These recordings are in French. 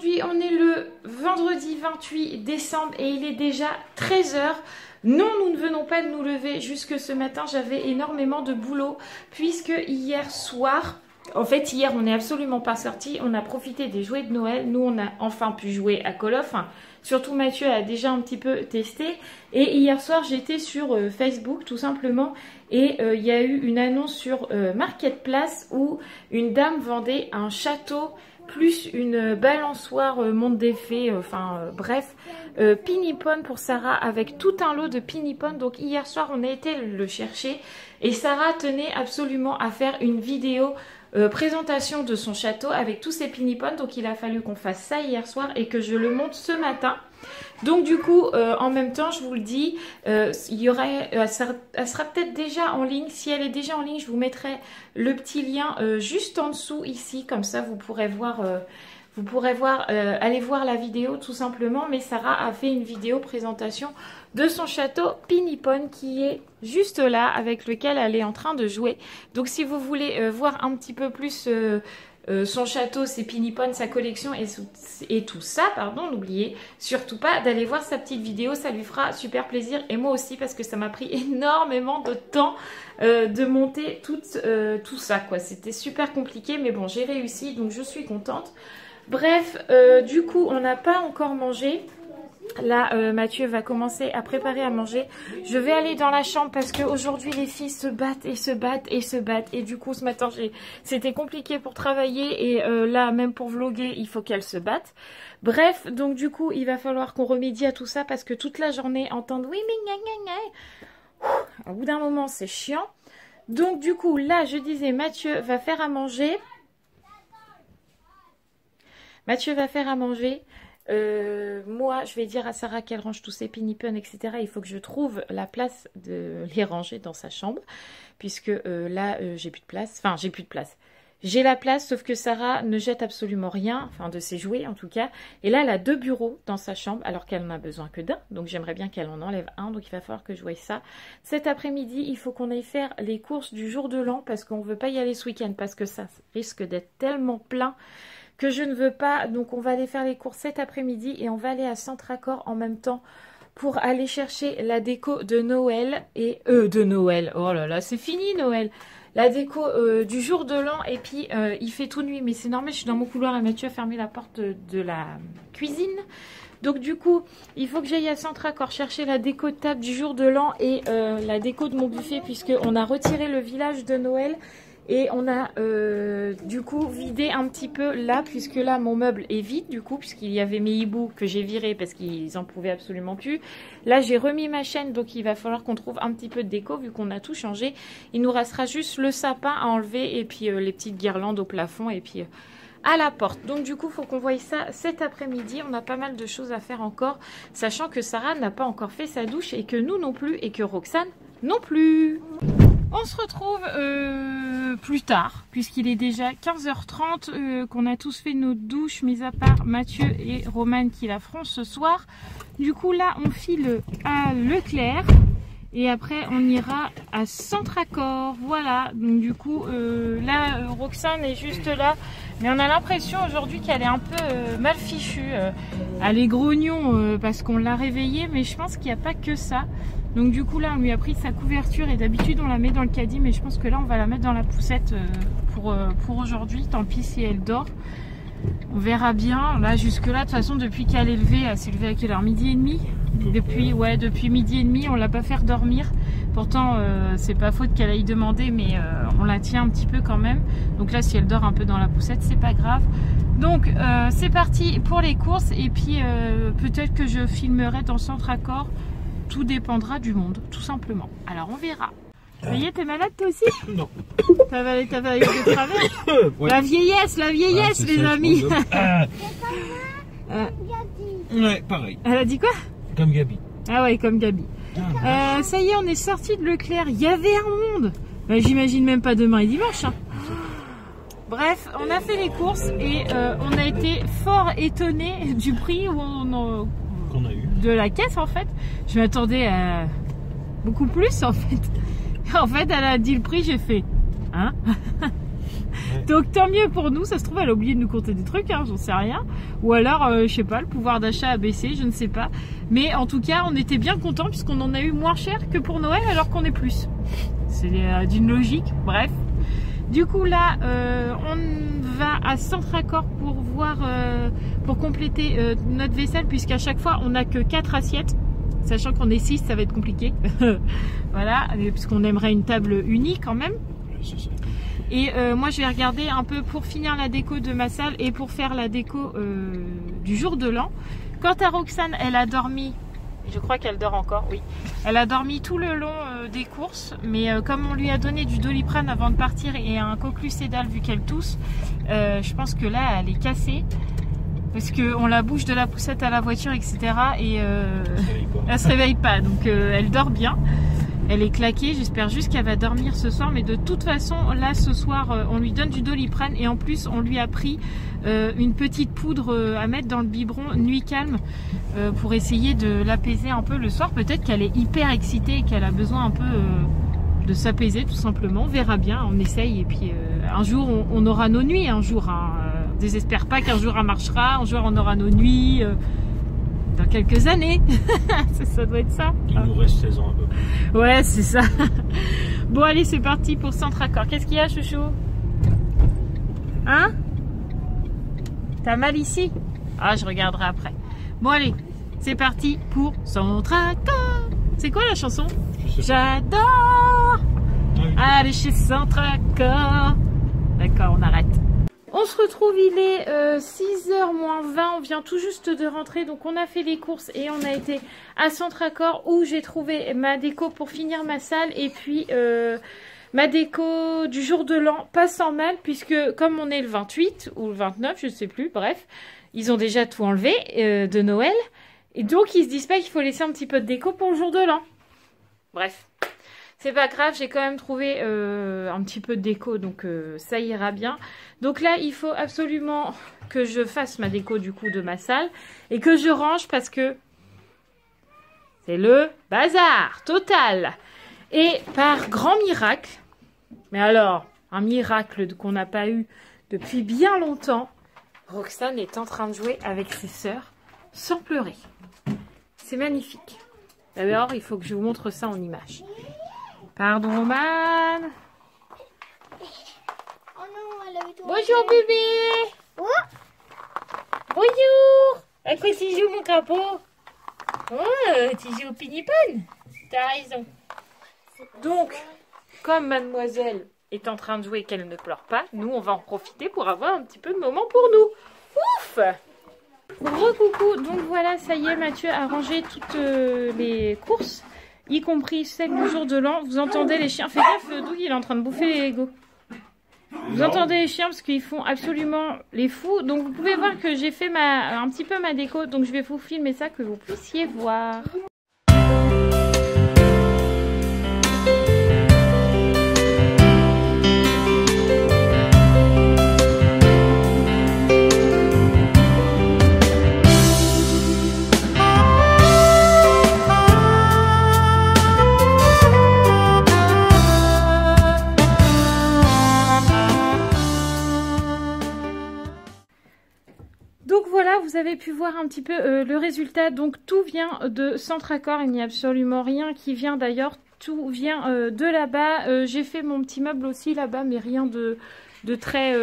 aujourd'hui on est le vendredi 28 décembre et il est déjà 13 h. Non, nous ne venons pas de nous lever jusque ce matin, j'avais énormément de boulot puisque hier soir, en fait hier on n'est absolument pas sorti, on a profité des jouets de Noël, nous on a enfin pu jouer à Call of, surtout Mathieu a déjà un petit peu testé et hier soir j'étais sur Facebook tout simplement et il y a eu une annonce sur Marketplace où une dame vendait un château plus une balançoire monde des fées, bref, Pinipon pour Sarah avec tout un lot de Pinipon. Donc hier soir on a été le chercher et Sarah tenait absolument à faire une vidéo présentation de son château avec tous ses Pinipon. Donc il a fallu qu'on fasse ça hier soir et que je le monte ce matin. Donc du coup, en même temps, je vous le dis, elle sera peut-être déjà en ligne. Si elle est déjà en ligne, je vous mettrai le petit lien juste en dessous ici. Comme ça, vous pourrez voir, aller voir la vidéo tout simplement. Mais Sarah a fait une vidéo présentation de son château Pinipon qui est juste là, avec lequel elle est en train de jouer. Donc si vous voulez voir un petit peu plus son château, ses Pinipon, sa collection et tout ça, pardon, n'oubliez surtout pas d'aller voir sa petite vidéo, ça lui fera super plaisir et moi aussi parce que ça m'a pris énormément de temps de monter tout ça, quoi. C'était super compliqué mais bon, j'ai réussi donc je suis contente. Bref, du coup on n'a pas encore mangé. Là, Mathieu va commencer à préparer à manger. Je vais aller dans la chambre parce qu'aujourd'hui, les filles se battent et se battent et se battent. Et du coup, ce matin, c'était compliqué pour travailler. Et là, même pour vlogger, il faut qu'elles se battent. Bref, donc du coup, il va falloir qu'on remédie à tout ça parce que toute la journée, entendre oui, mais gna gna gna. Au bout d'un moment, c'est chiant. Donc du coup, là, je disais, Mathieu va faire à manger. Mathieu va faire à manger. Moi je vais dire à Sarah qu'elle range tous ses Pinipon etc. Il faut que je trouve la place de les ranger dans sa chambre puisque là j'ai plus de place, enfin j'ai plus de place, j'ai la place sauf que Sarah ne jette absolument rien, enfin de ses jouets en tout cas, et là elle a 2 bureaux dans sa chambre alors qu'elle n'en a besoin que d'un, donc j'aimerais bien qu'elle en enlève un, donc il va falloir que je voie ça. Cet après-midi il faut qu'on aille faire les courses du jour de l'an parce qu'on veut pas y aller ce week-end parce que ça risque d'être tellement plein que je ne veux pas, donc on va aller faire les courses cet après-midi et on va aller à Centracor en même temps pour aller chercher la déco de Noël et de Noël, oh là là c'est fini Noël, la déco du jour de l'an et puis il fait tout nuit mais c'est normal, je suis dans mon couloir et Mathieu a fermé la porte de la cuisine. Donc du coup, il faut que j'aille à Centracor chercher la déco de table du jour de l'an et la déco de mon buffet puisqu'on a retiré le village de Noël. Et on a du coup vidé un petit peu là, puisque là mon meuble est vide du coup, puisqu'il y avait mes hiboux que j'ai virés parce qu'ils en pouvaient absolument plus. Là j'ai remis ma chaîne, donc il va falloir qu'on trouve un petit peu de déco vu qu'on a tout changé. Il nous restera juste le sapin à enlever et puis les petites guirlandes au plafond et puis à la porte. Donc du coup il faut qu'on voie ça cet après-midi. On a pas mal de choses à faire encore, sachant que Sarah n'a pas encore fait sa douche et que nous non plus et que Roxane non plus. On se retrouve plus tard, puisqu'il est déjà 15h30, qu'on a tous fait notre douche, mis à part Mathieu et Romane qui la feront ce soir. Du coup là, on file à Leclerc et après on ira à Centracor. Voilà, donc du coup là, Roxane est juste là. Mais on a l'impression aujourd'hui qu'elle est un peu mal fichue. Elle est grognon parce qu'on l'a réveillée, mais je pense qu'il n'y a pas que ça. Donc du coup là on lui a pris sa couverture et d'habitude on la met dans le caddie, mais je pense que là on va la mettre dans la poussette pour aujourd'hui. Tant pis si elle dort, on verra bien. Là jusque là de toute façon depuis qu'elle est levée, elle s'est levée à quelle heure? Midi et demi. Depuis midi et demi on l'a pas fait redormir. Pourtant c'est pas faute qu'elle aille demander, mais on la tient un petit peu quand même. Donc là si elle dort un peu dans la poussette c'est pas grave. Donc c'est parti pour les courses et puis peut-être que je filmerai dans Centracor. Tout dépendra du monde, tout simplement. Alors on verra. Ça y est, t'es malade toi aussi? Non. T'as avalé de travers? Ouais. La vieillesse, les ça, amis. Ouais, pareil. Elle a dit quoi? Comme Gabi. Ah ouais, comme Gabi. Ça y est, on est sorti de Leclerc. Il y avait un monde. Bah, j'imagine même pas demain et dimanche. Hein. Bref, on a fait les courses et on a été fort étonnés du prix qu'on a eu. De la caisse en fait. Je m'attendais à beaucoup plus en fait. En fait, elle a dit le prix, j'ai fait hein. Donc tant mieux pour nous, ça se trouve elle a oublié de nous compter des trucs, hein, j'en sais rien. Ou alors, je sais pas, le pouvoir d'achat a baissé, je ne sais pas. Mais en tout cas, on était bien contents puisqu'on en a eu moins cher que pour Noël alors qu'on est plus. C'est d'une logique, bref. Du coup là, on va à Centre Accor pour voir, pour compléter notre vaisselle puisqu'à chaque fois on n'a que 4 assiettes. Sachant qu'on est 6, ça va être compliqué. Voilà, puisqu'on aimerait une table unique quand même. Et moi je vais regarder un peu pour finir la déco de ma salle et pour faire la déco du jour de l'an. Quant à Roxane, elle a dormi, je crois qu'elle dort encore, oui. Elle a dormi tout le long des courses, mais comme on lui a donné du Doliprane avant de partir et un Coclucédal vu qu'elle tousse, je pense que là elle est cassée. Parce qu'on la bouge de la poussette à la voiture, etc. Et elle se réveille pas, donc elle dort bien. Elle est claquée, j'espère juste qu'elle va dormir ce soir. Mais de toute façon, là ce soir, on lui donne du Doliprane. Et en plus, on lui a pris une petite poudre à mettre dans le biberon Nuit Calme pour essayer de l'apaiser un peu le soir. Peut-être qu'elle est hyper excitée et qu'elle a besoin un peu de s'apaiser tout simplement. On verra bien, on essaye. Et puis un jour, on aura nos nuits, un jour. Hein. Désespère pas qu'un jour elle marchera, un jour on aura nos nuits, dans quelques années. Ça doit être ça. Il nous reste 16 ans à peu près. Ouais, c'est ça. Bon, allez, c'est parti pour Centre Accor. Qu'est-ce qu'il y a, chouchou? Hein? T'as mal ici? Ah, je regarderai après. Bon, allez, c'est parti pour Centre Accor. C'est quoi la chanson? J'adore. Allez chez Centre Accor. D'accord, on arrête. On se retrouve, il est 6h moins 20, on vient tout juste de rentrer, donc on a fait les courses et on a été à Centre Accor où j'ai trouvé ma déco pour finir ma salle et puis ma déco du jour de l'an, pas sans mal puisque comme on est le 28 ou le 29, je ne sais plus, bref, ils ont déjà tout enlevé de Noël et donc ils se disent pas qu'il faut laisser un petit peu de déco pour le jour de l'an. Bref. C'est pas grave, j'ai quand même trouvé un petit peu de déco, donc ça ira bien. Donc là, il faut absolument que je fasse ma déco du coup de ma salle et que je range parce que c'est le bazar total. Et par grand miracle, mais alors, un miracle qu'on n'a pas eu depuis bien longtemps, Roxane est en train de jouer avec ses sœurs sans pleurer. C'est magnifique. D'abord, il faut que je vous montre ça en image. Pardon, man. Oh non, elle avait tout. Bonjour, bébé. Oh. Bonjour. À quoi tu joues, mon crapaud? Oh, tu joues au pinipon. T'as raison. Donc, comme mademoiselle est en train de jouer et qu'elle ne pleure pas, nous, on va en profiter pour avoir un petit peu de moment pour nous. Ouf. Recoucou. Donc voilà, ça y est, Mathieu a rangé toutes les courses, y compris celle du jour de l'an. Vous entendez les chiens? Fais gaffe, Doug, il est en train de bouffer les Lego. Vous entendez les chiens parce qu'ils font absolument les fous. Donc vous pouvez voir que j'ai fait un petit peu ma déco. Donc je vais vous filmer ça, que vous puissiez voir. Donc voilà, vous avez pu voir un petit peu le résultat. Donc tout vient de Centre Accor, il n'y a absolument rien qui vient d'ailleurs, tout vient de là-bas. J'ai fait mon petit meuble aussi là-bas, mais rien de très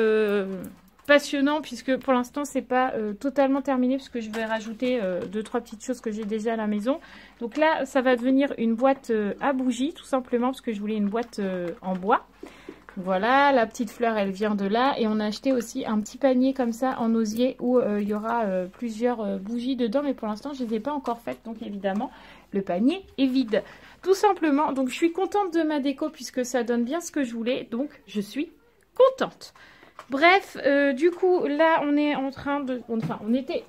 passionnant, puisque pour l'instant c'est pas totalement terminé, puisque je vais rajouter 2-3 petites choses que j'ai déjà à la maison. Donc là, ça va devenir une boîte à bougies, tout simplement, parce que je voulais une boîte en bois. Voilà, la petite fleur, elle vient de là. Et on a acheté aussi un petit panier comme ça en osier où il y aura plusieurs bougies dedans. Mais pour l'instant, je ne les ai pas encore faites. Donc évidemment, le panier est vide. Tout simplement. Donc je suis contente de ma déco puisque ça donne bien ce que je voulais. Donc je suis contente. Bref, du coup, là, on est en train de... Enfin, on était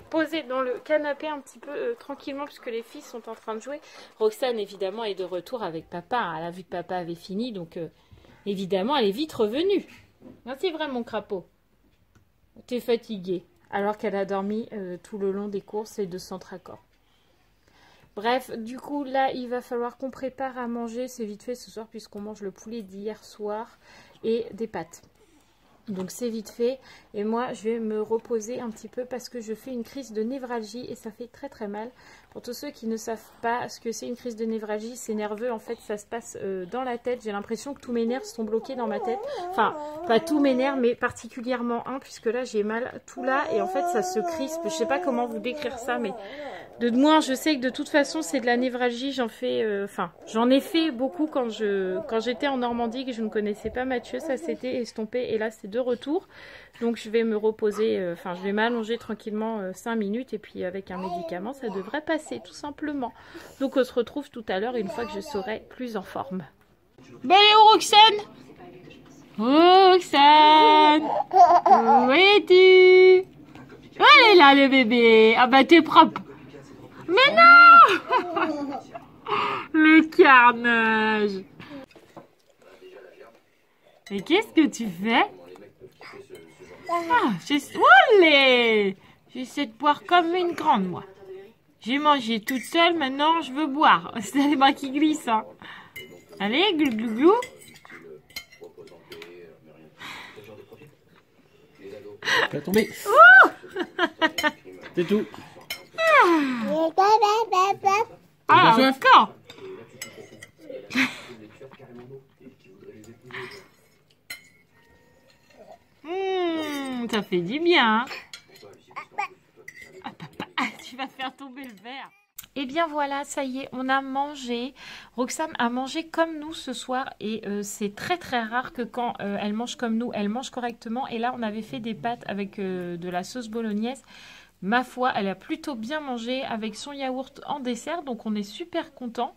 posés dans le canapé un petit peu tranquillement puisque les filles sont en train de jouer. Roxane, évidemment, est de retour avec papa. Elle a vu que papa avait fini, donc... évidemment, elle est vite revenue. Non, c'est vrai, mon crapaud. T'es fatiguée. Alors qu'elle a dormi tout le long des courses et de Centre Accor. Bref, du coup, là, il va falloir qu'on prépare à manger. C'est vite fait ce soir puisqu'on mange le poulet d'hier soir et des pâtes. Donc c'est vite fait. Et moi, je vais me reposer un petit peu parce que je fais une crise de névralgie et ça fait très très mal. Pour tous ceux qui ne savent pas ce que c'est une crise de névralgie, c'est nerveux. En fait, ça se passe dans la tête. J'ai l'impression que tous mes nerfs sont bloqués dans ma tête. Enfin, pas tous mes nerfs, mais particulièrement un, puisque là, j'ai mal tout là. Et en fait, ça se crispe. Je sais pas comment vous décrire ça, mais de moins, je sais que de toute façon, c'est de la névralgie. J'en ai fait beaucoup quand j'étais en Normandie, que je ne connaissais pas Mathieu. Ça s'était estompé et là, c'est de retour. Donc, je vais me reposer, je vais m'allonger tranquillement 5 minutes et puis avec un médicament, ça devrait passer tout simplement. Donc, on se retrouve tout à l'heure une fois que je serai plus en forme. Ben, allez, où Roxane? Roxane, où es-tu? Elle est là, le bébé. Ah bah, t'es propre. Mais non! Le carnage! Et qu'est-ce que tu fais? Ah, j'essaie de boire comme une grande, moi. J'ai mangé toute seule, maintenant je veux boire. C'est les bras qui glissent, hein. Allez, glou glou glou. Tu vas tomber. Oh! C'est tout. Ah, encore! Ça fait du bien. Ah, tu vas faire tomber le verre. Et bien voilà, ça y est, on a mangé. Roxane a mangé comme nous ce soir et c'est très très rare que quand elle mange comme nous, elle mange correctement. Et là, on avait fait des pâtes avec de la sauce bolognaise. Ma foi, elle a plutôt bien mangé avec son yaourt en dessert, donc on est super content.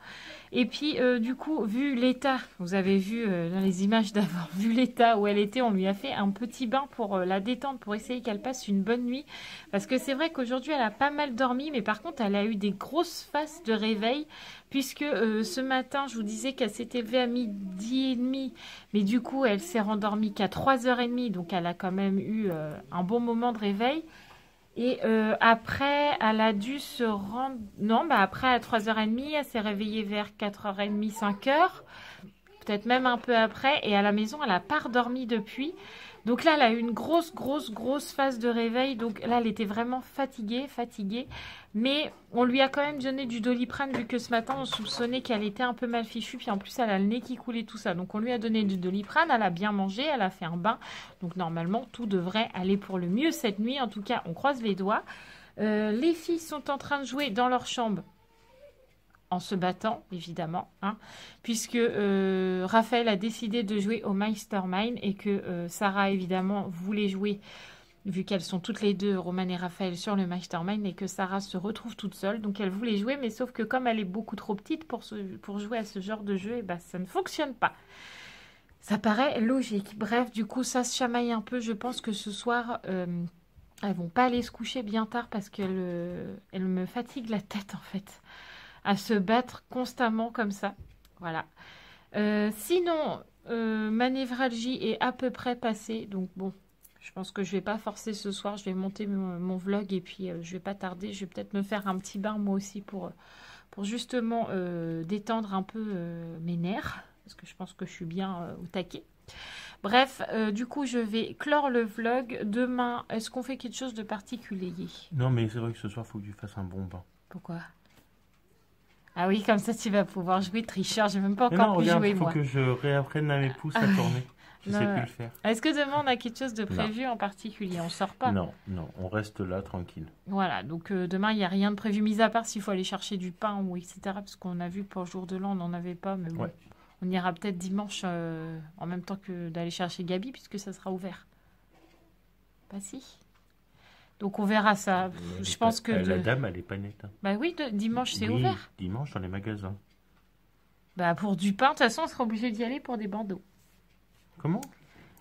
Et puis du coup, vu l'état, vous avez vu dans les images d'avant, vu l'état où elle était, on lui a fait un petit bain pour la détendre, pour essayer qu'elle passe une bonne nuit. Parce que c'est vrai qu'aujourd'hui, elle a pas mal dormi, mais par contre, elle a eu des grosses phases de réveil, puisque ce matin, je vous disais qu'elle s'était levée à 12h30, mais du coup, elle s'est rendormie qu'à 3h30, donc elle a quand même eu un bon moment de réveil. Et après, elle a dû se rendre... Non, après, à 3h30, elle s'est réveillée vers 4h30, 5h. Peut-être même un peu après. Et à la maison, elle n'a pas redormi depuis. Donc là, elle a eu une grosse phase de réveil. Donc là, elle était vraiment fatiguée. Mais on lui a quand même donné du Doliprane, vu que ce matin, on soupçonnait qu'elle était un peu mal fichue. Puis en plus, elle a le nez qui coulait, tout ça. Donc on lui a donné du Doliprane. Elle a bien mangé. Elle a fait un bain. Donc normalement, tout devrait aller pour le mieux cette nuit. En tout cas, on croise les doigts. Les filles sont en train de jouer dans leur chambre. En se battant, évidemment, hein, puisque Raphaël a décidé de jouer au Mastermind et que Sarah, évidemment, voulait jouer, vu qu'elles sont toutes les deux, Romane et Raphaël, sur le Mastermind, et que Sarah se retrouve toute seule. Donc, elle voulait jouer, mais sauf que comme elle est beaucoup trop petite pour jouer à ce genre de jeu, et ben, ça ne fonctionne pas. Ça paraît logique. Bref, du coup, ça se chamaille un peu. Je pense que ce soir... elles vont pas aller se coucher bien tard parce qu'elles me fatiguent la tête, en fait, à se battre constamment comme ça. Voilà. Sinon, ma névralgie est à peu près passée. Donc bon, je pense que je vais pas forcer ce soir. Je vais monter mon vlog et puis je vais pas tarder. Je vais peut-être me faire un petit bain moi aussi pour justement détendre un peu mes nerfs. Parce que je pense que je suis bien au taquet. Bref, du coup, je vais clore le vlog. Demain, est-ce qu'on fait quelque chose de particulier? Non, mais c'est vrai que ce soir, il faut que tu fasses un bon bain. Pourquoi? Ah oui, comme ça tu vas pouvoir jouer tricheur. J'ai même pas Mais encore non, pu regarde, jouer il faut moi. que je réapprenne à mes pouces à tourner. Je sais plus le faire. Est-ce que demain on a quelque chose de prévu en particulier? On sort pas? Non, on reste là tranquille. Voilà, donc demain il n'y a rien de prévu, mis à part s'il faut aller chercher du pain ou etc. Parce qu'on a vu que pour le jour de l'an on n'en avait pas, mais bon. Ouais. On ira peut-être dimanche en même temps que d'aller chercher Gabi, puisque ça sera ouvert. Pas si. Donc on verra ça. Je pense que... La dame, elle est pas nette. Hein. Bah oui, dimanche c'est ouvert. Dimanche dans les magasins. Bah pour du pain, de toute façon on sera obligé d'y aller pour des bandeaux. Comment?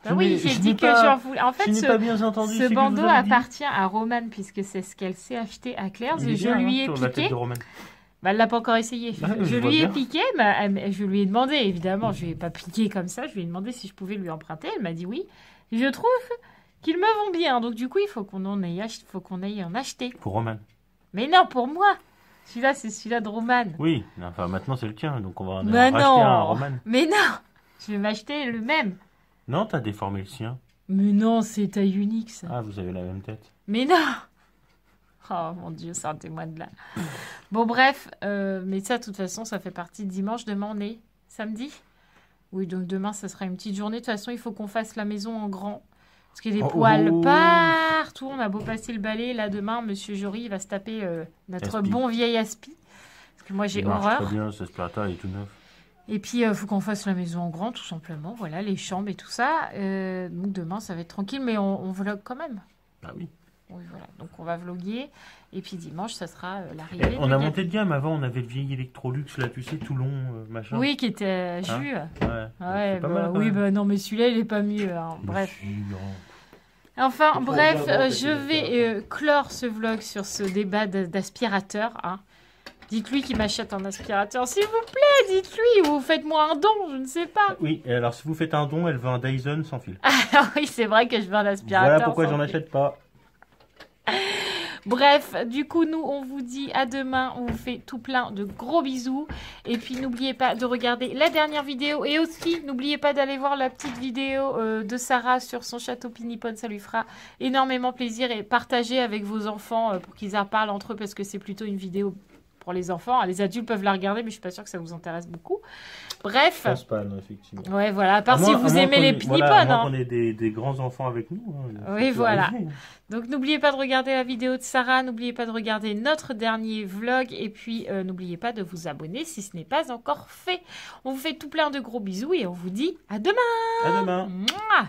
Bah oui, j'ai dit que j'en voulais. En fait, ce bandeau appartient à Romane, puisque c'est ce qu'elle s'est acheté à Claire. Je lui ai piqué. Bah, elle l'a pas encore essayé. Je lui ai piqué, je lui ai demandé, évidemment, je lui ai pas piqué comme ça, je lui ai demandé si je pouvais lui emprunter. Elle m'a dit oui. Je trouve qu'ils me vont bien. Donc du coup, il faut qu'on aille en acheter. Pour Romane. Mais non, pour moi. Celui-là, c'est celui-là de Romane. Oui, enfin maintenant c'est le tien, donc on va en racheter un à Romane. Mais non, je vais m'acheter le même. Non, t'as déformé le sien. Mais non, c'est taille unique, ça. Ah, vous avez la même tête. Mais non! Oh mon Dieu, sortez-moi de là. Bon, bref, mais ça, de toute façon, ça fait partie de dimanche. Demain, on est samedi? Oui, donc demain, ça sera une petite journée. De toute façon, il faut qu'on fasse la maison en grand. Parce qu'il y a des poils partout. On a beau passer le balai. Là, demain, Monsieur Jory, il va se taper notre bon vieil aspi. Parce que moi, j'ai horreur. Très bien, cet aspirateur, il est tout neuf. Et puis, il faut qu'on fasse la maison en grand, tout simplement. Voilà, les chambres et tout ça. Donc, demain, ça va être tranquille, mais on vlog quand même. Ah oui. Oui, voilà. Donc, on va vloguer. Et puis, dimanche, ça sera l'arrivée. On a monté de gamme. Avant, on avait le vieil Electrolux, là, tu sais, tout long, machin. Oui, qui était jus. Ouais, pas mal, oui, bah non, mais celui-là, il est pas mieux. Hein. Bref. Enfin, bref, je vais clore ce vlog sur ce débat d'aspirateur. Hein. Dites-lui qu'il m'achète un aspirateur, s'il vous plaît, dites-lui, ou faites-moi un don, je ne sais pas. Oui, et alors si vous faites un don, elle veut un Dyson sans fil. Ah oui, c'est vrai que je veux un aspirateur. Voilà pourquoi j'en achète pas. Bref, du coup, nous, on vous dit à demain. On vous fait tout plein de gros bisous. Et puis, n'oubliez pas de regarder la dernière vidéo. Et aussi, n'oubliez pas d'aller voir la petite vidéo de Sarah sur son château Pinipone. Ça lui fera énormément plaisir. Et partagez avec vos enfants pour qu'ils en parlent entre eux. Parce que c'est plutôt une vidéo pour les enfants. Les adultes peuvent la regarder, mais je suis pas sûre que ça vous intéresse beaucoup. Bref. Je pense pas, non, effectivement. Ouais, voilà. À part si vous aimez les Pinipones. Voilà, qu'on ait des grands enfants avec nous. Hein, oui, voilà. Donc, n'oubliez pas de regarder la vidéo de Sarah. N'oubliez pas de regarder notre dernier vlog. Et puis, n'oubliez pas de vous abonner si ce n'est pas encore fait. On vous fait tout plein de gros bisous et on vous dit à demain. À demain. Mouah.